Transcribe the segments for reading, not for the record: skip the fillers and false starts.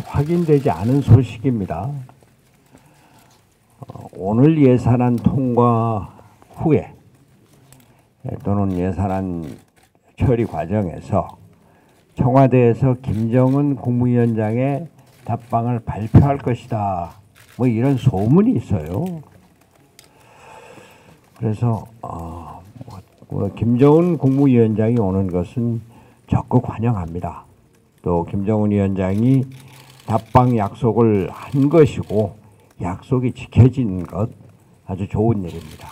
확인되지 않은 소식입니다. 오늘 예산안 통과 후에 또는 예산안 처리 과정에서 청와대에서 김정은 국무위원장의 답방을 발표할 것이다. 이런 소문이 있어요. 그래서 김정은 국무위원장이 오는 것은 적극 환영합니다. 또 김정은 위원장이 답방 약속을 한 것이고 약속이 지켜진 것 아주 좋은 일입니다.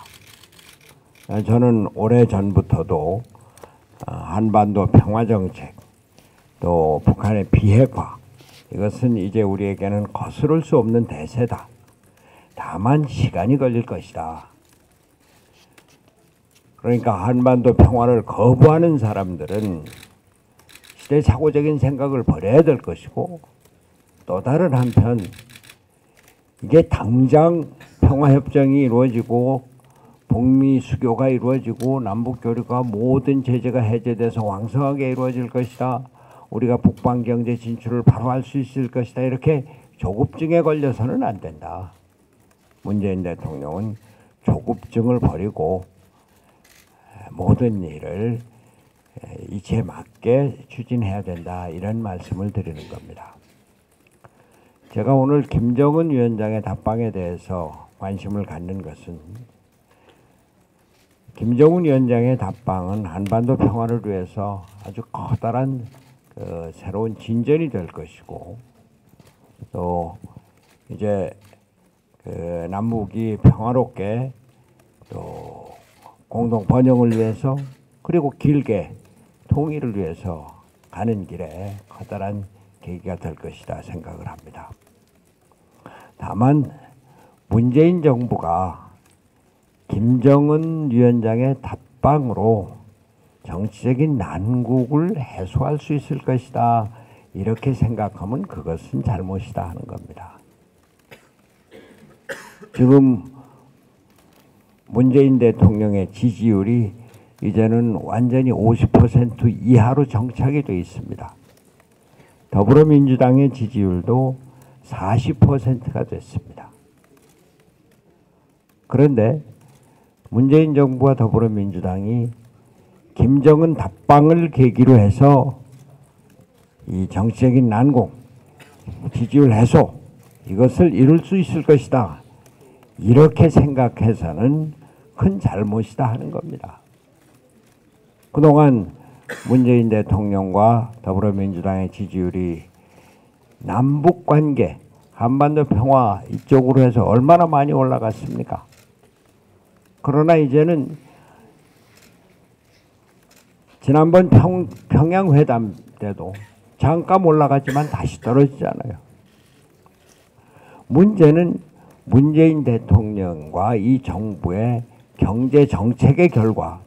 저는 오래전부터도 한반도 평화정책 또 북한의 비핵화 이것은 이제 우리에게는 거스를 수 없는 대세다. 다만 시간이 걸릴 것이다. 그러니까 한반도 평화를 거부하는 사람들은 시대착오적인 생각을 버려야 될 것이고 또 다른 한편 이게 당장 평화협정이 이루어지고 북미 수교가 이루어지고 남북교류가 모든 제재가 해제돼서 왕성하게 이루어질 것이다. 우리가 북방 경제 진출을 바로 할 수 있을 것이다. 이렇게 조급증에 걸려서는 안 된다. 문재인 대통령은 조급증을 버리고 모든 일을 이치에 맞게 추진해야 된다. 이런 말씀을 드리는 겁니다. 제가 오늘 김정은 위원장의 답방에 대해서 관심을 갖는 것은 김정은 위원장의 답방은 한반도 평화를 위해서 아주 커다란 새로운 진전이 될 것이고 또 이제 남북이 평화롭게 또 공동 번영을 위해서 그리고 길게 통일을 위해서 가는 길에 커다란 계기가 될 것이다 생각을 합니다. 다만 문재인 정부가 김정은 위원장의 답방으로 정치적인 난국을 해소할 수 있을 것이다 이렇게 생각하면 그것은 잘못이다 하는 겁니다. 지금 문재인 대통령의 지지율이 이제는 완전히 50% 이하로 정착이 되어 있습니다. 더불어민주당의 지지율도 40%가 됐습니다. 그런데 문재인 정부와 더불어민주당이 김정은 답방을 계기로 해서 이 정치적인 난국, 지지율 해소 이것을 이룰 수 있을 것이다. 이렇게 생각해서는 큰 잘못이다 하는 겁니다. 그동안 문재인 대통령과 더불어민주당의 지지율이 남북관계, 한반도 평화 이쪽으로 해서 얼마나 많이 올라갔습니까? 그러나 이제는 지난번 평양회담 때도 잠깐 올라갔지만 다시 떨어지잖아요. 문제는 문재인 대통령과 이 정부의 경제 정책의 결과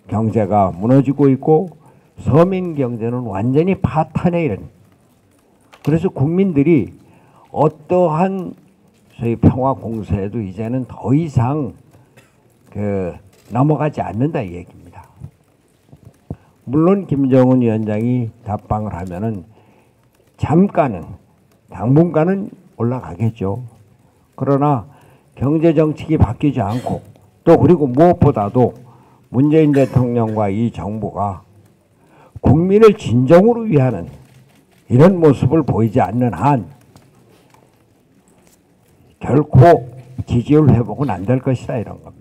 경제가 무너지고 있고 서민 경제는 완전히 파탄에 이른. 그래서 국민들이 어떠한 소위 평화 공세에도 이제는 더 이상 넘어가지 않는다 이 얘기입니다. 물론 김정은 위원장이 답방을 하면은 잠깐은 당분간은 올라가겠죠. 그러나 경제 정책이 바뀌지 않고 또 그리고 무엇보다도 문재인 대통령과 이 정부가 국민을 진정으로 위하는 이런 모습을 보이지 않는 한 결코 지지율 회복은 안 될 것이다 이런 겁니다.